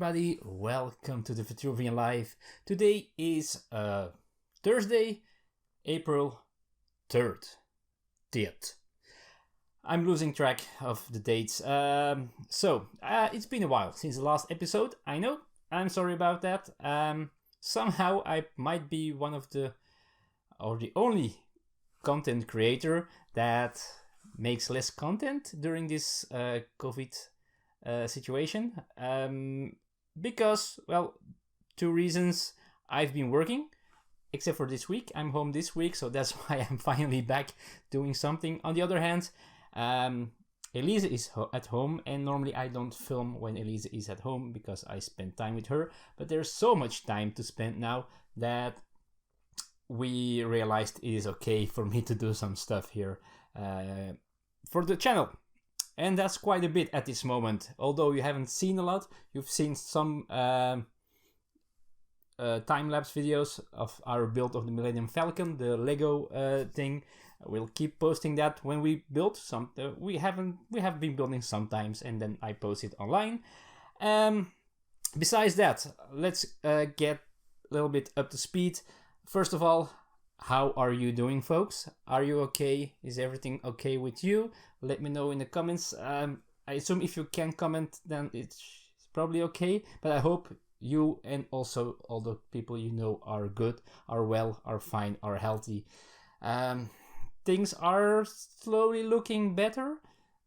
everybody, welcome to the Vitruvian Live. Today is Thursday, April 3rd. I'm losing track of the dates. It's been a while since the last episode. I know, I'm sorry about that. Somehow I might be one of the only content creator that makes less content during this COVID situation, because, well, two reasons. I've been working, except for this week. I'm home this week, so that's why I'm finally back doing something. On the other hand, Elise is at home, and normally I don't film when Elise is at home because I spend time with her, but there's so much time to spend now that we realized it is okay for me to do some stuff here for the channel. And that's quite a bit at this moment. Although you haven't seen a lot, you've seen some time-lapse videos of our build of the Millennium Falcon, the Lego thing. We'll keep posting that when we build some. We have been building sometimes, and then I post it online. Besides that, let's get a little bit up to speed. First of all, how are you doing, folks? Are you okay? Is everything okay with you? Let me know in the comments. I assume if you can comment, then it's probably okay. But I hope you and also all the people you know are good, are well, are fine, are healthy. Things are slowly looking better,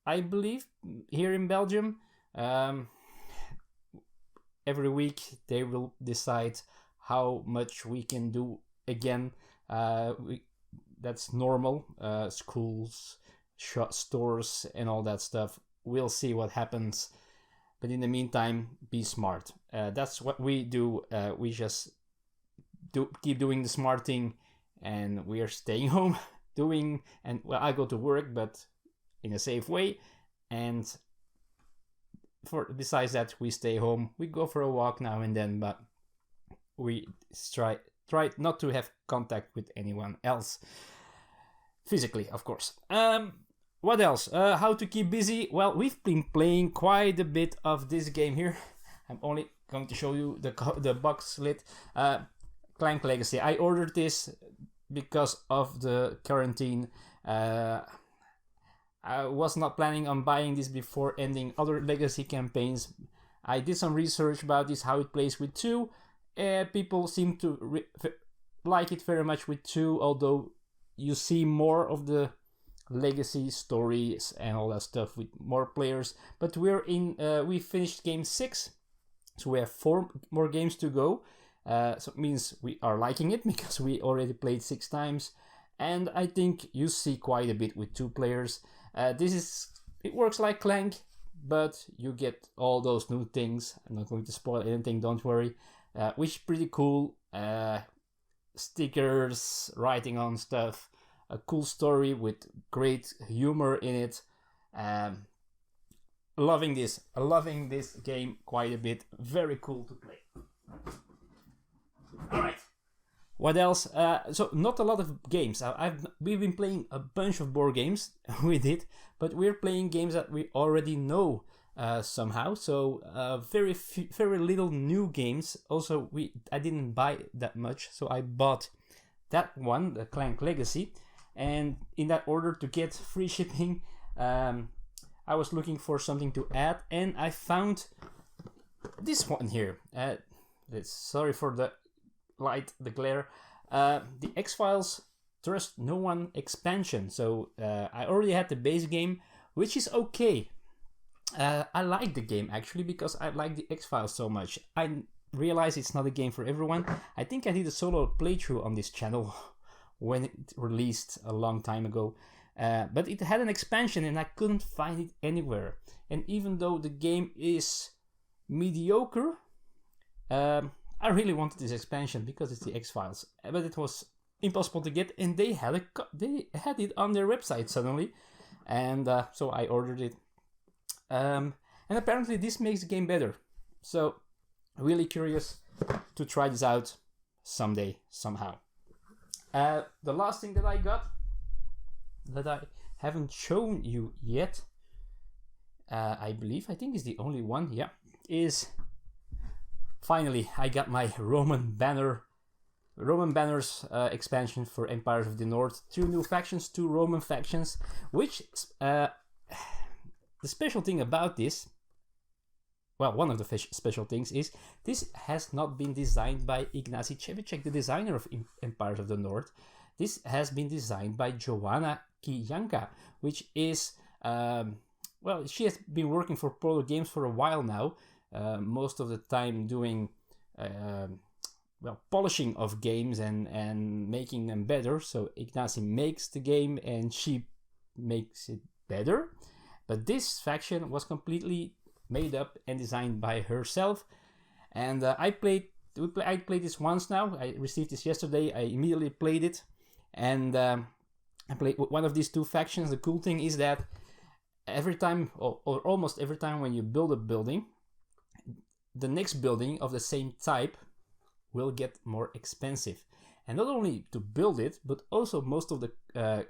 I believe, here in Belgium. Every week they will decide how much we can do again. That's normal. Schools, stores, and all that stuff. We'll see what happens. But in the meantime, be smart. That's what we do. We just keep doing the smart thing, and we are staying home I go to work, but in a safe way. And besides that, we stay home. We go for a walk now and then, but we try not to have contact with anyone else physically, of course. What else? How to keep busy? Well, we've been playing quite a bit of this game here. I'm only going to show you the box lid. Clank Legacy. I ordered this because of the quarantine. I was not planning on buying this before ending other Legacy campaigns. I did some research about this, how it plays with 2. People seem to like it very much with 2, although you see more of the legacy stories and all that stuff with more players. But we finished game 6, so we have 4 more games to go. So it means we are liking it because we already played 6 times, and I think you see quite a bit with 2 players. It works like Clank, but you get all those new things. I'm not going to spoil anything, don't worry. Which is pretty cool. Stickers, writing on stuff, a cool story with great humor in it. Loving this game quite a bit. Very cool to play. All right. What else? So not a lot of games. We've been playing a bunch of board games with it, but we're playing games that we already know. Somehow, so very little new games. Also, I didn't buy that much, so I bought that one, the Clank Legacy, and in that order to get free shipping, I was looking for something to add, and I found this one here. Sorry for the light, the glare. The X-Files Trust No One expansion. So I already had the base game, which is okay. I like the game actually because I like the X-Files so much. I realize it's not a game for everyone. I think I did a solo playthrough on this channel when it released a long time ago. But it had an expansion and I couldn't find it anywhere. And even though the game is mediocre, I really wanted this expansion because it's the X-Files. But it was impossible to get, and they had it on their website suddenly. And so I ordered it. And apparently this makes the game better. So really curious to try this out someday, somehow. The last thing that I got that I haven't shown you yet, I think is the only one, yeah, is finally, I got my Roman Banners expansion for Empires of the North. 2 new factions, 2 Roman factions, which the special thing about this, well, one of the special things is this has not been designed by Ignacy Cevicek, the designer of Empires of the North. This has been designed by Joanna Kijanka, which is, well, she has been working for Polar Games for a while now, most of the time doing, well, polishing of games and making them better. So Ignacy makes the game and she makes it better. But this faction was completely made up and designed by herself. And I played this once now. I received this yesterday. I immediately played it. And I played one of these 2 factions. The cool thing is that every time, or almost every time when you build a building, the next building of the same type will get more expensive. And not only to build it, but also most of the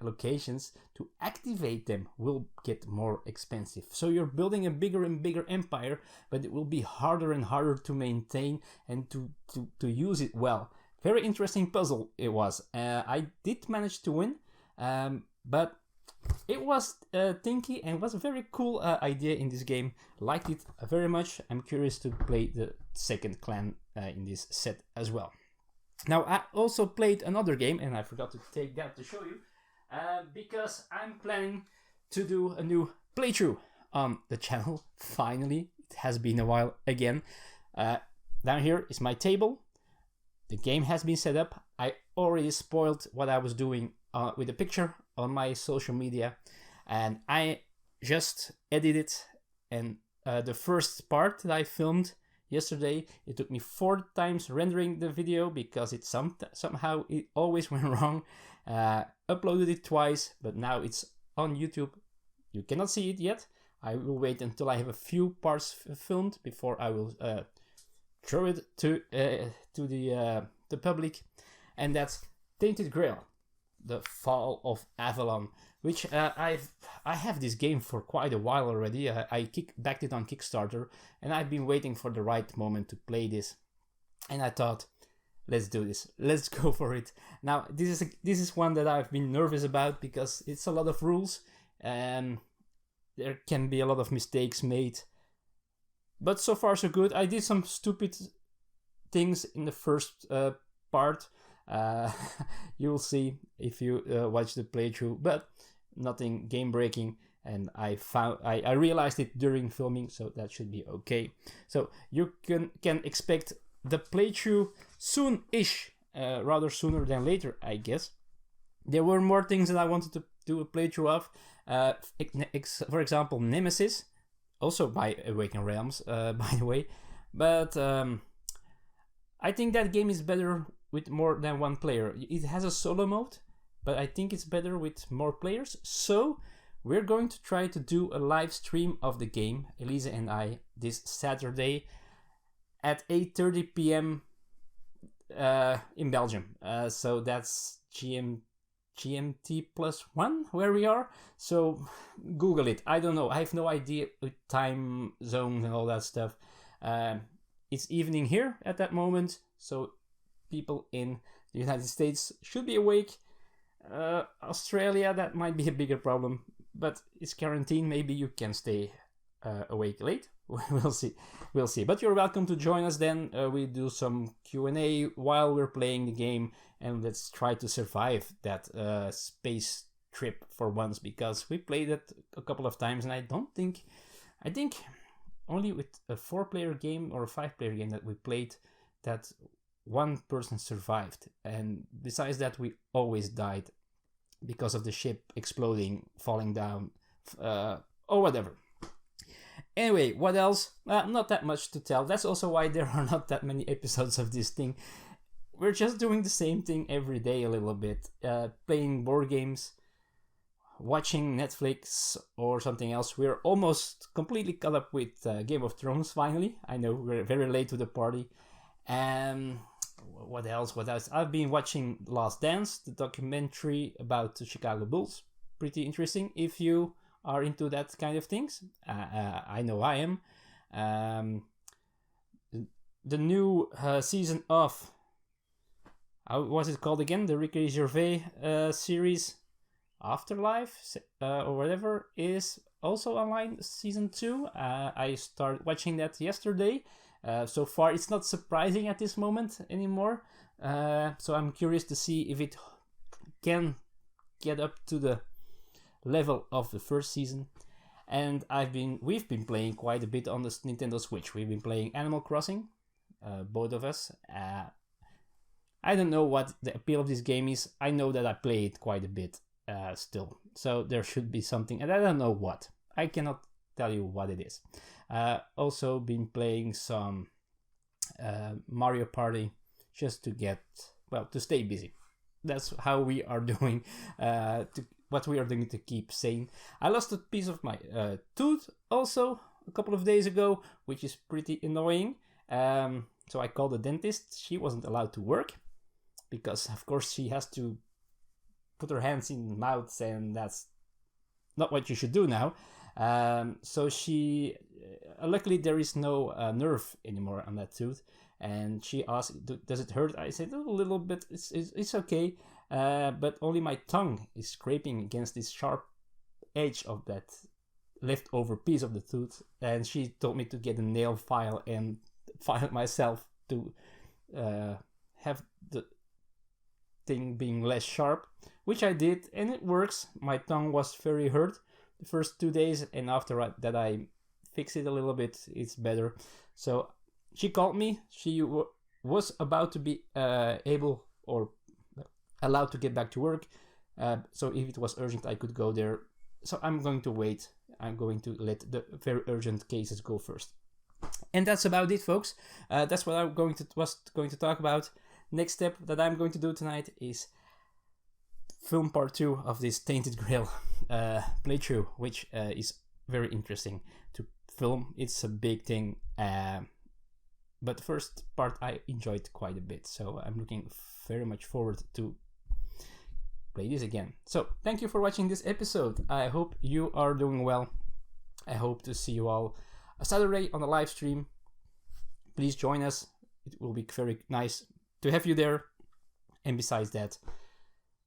locations to activate them will get more expensive. So you're building a bigger and bigger empire, but it will be harder and harder to maintain and to use it well. Very interesting puzzle it was. I did manage to win, but it was thinky and was a very cool idea in this game. Liked it very much. I'm curious to play the second clan in this set as well. Now, I also played another game, and I forgot to take that to show you, because I'm planning to do a new playthrough on the channel. Finally, it has been a while again. Down here is my table. The game has been set up. I already spoiled what I was doing with a picture on my social media, and I just edited it. And the first part that I filmed yesterday, it took me 4 times rendering the video because it somehow it always went wrong. Uploaded it twice, but now it's on YouTube. You cannot see it yet. I will wait until I have a few parts filmed before I will show it to the public. And that's Tainted Grail, the Fall of Avalon, which I have this game for quite a while already. I backed it on Kickstarter, and I've been waiting for the right moment to play this. And I thought, let's do this. Let's go for it. Now, this is one that I've been nervous about because it's a lot of rules, and there can be a lot of mistakes made. But so far so good. I did some stupid things in the first part. You'll see if you watch the playthrough, but nothing game breaking, and I realized it during filming, so that should be okay. So you can expect the playthrough soon-ish, rather sooner than later, I guess. There were more things that I wanted to do a playthrough of, for example Nemesis, also by Awakened Realms, by the way, but I think that game is better with more than 1 player. It has a solo mode, but I think it's better with more players. So we're going to try to do a live stream of the game, Elisa and I, this Saturday at 8:30 p.m. In Belgium. So that's GMT +1 where we are. So Google it. I don't know. I have no idea with time zones and all that stuff. It's evening here at that moment, so people in the United States should be awake. Australia, that might be a bigger problem, but it's quarantine. Maybe you can stay awake late. We'll see. But you're welcome to join us then. We do some Q&A while we're playing the game, and let's try to survive that space trip for once, because we played it a couple of times, and I think only with a 4-player game or a 5-player game that we played that 1 person survived, and besides that we always died because of the ship exploding, falling down, or whatever. Anyway, what else? Not that much to tell. That's also why there are not that many episodes of this thing. We're just doing the same thing every day a little bit, playing board games, watching Netflix or something else. We're almost completely caught up with Game of Thrones finally. I know we're very late to the party. And what else? I've been watching Last Dance, the documentary about the Chicago Bulls. Pretty interesting if you are into that kind of things. I know I am. the new season of, how was it called again? The Ricky Gervais series, Afterlife or whatever, is also online. Season 2. I started watching that yesterday. So far, it's not surprising at this moment anymore. So I'm curious to see if it can get up to the level of the first season. And we've been playing quite a bit on the Nintendo Switch. We've been playing Animal Crossing, both of us. I don't know what the appeal of this game is. I know that I play it quite a bit still. So there should be something, and I don't know what. I cannot tell you what it is. Also been playing some Mario Party just to stay busy. That's how we are doing, what we are doing to keep sane. I lost a piece of my tooth also a couple of days ago, which is pretty annoying. So I called the dentist. She wasn't allowed to work because, of course, she has to put her hands in mouths, and that's not what you should do now. So she, luckily there is no nerve anymore on that tooth, and she asked, does it hurt? I said, a little bit, it's okay, but only my tongue is scraping against this sharp edge of that leftover piece of the tooth, and she told me to get a nail file and file it myself to have the thing being less sharp, which I did, and it works. My tongue was very hurt the first 2 days, and after that I fixed it a little bit, it's better. So she called me. She was about to be able or allowed to get back to work, so if it was urgent I could go there. So I'm going to wait. I'm going to let the very urgent cases go first. And that's about it, folks. That's what I was going to talk about. Next step that I'm going to do tonight is film part 2 of this Tainted Grail playthrough, which is very interesting to film. It's a big thing, but the first part I enjoyed quite a bit, so I'm looking very much forward to play this again. So thank you for watching this episode. I hope you are doing well. I hope to see you all Saturday on the live stream. Please join us. It will be very nice to have you there. And besides that,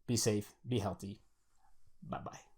be safe, be healthy. Bye bye.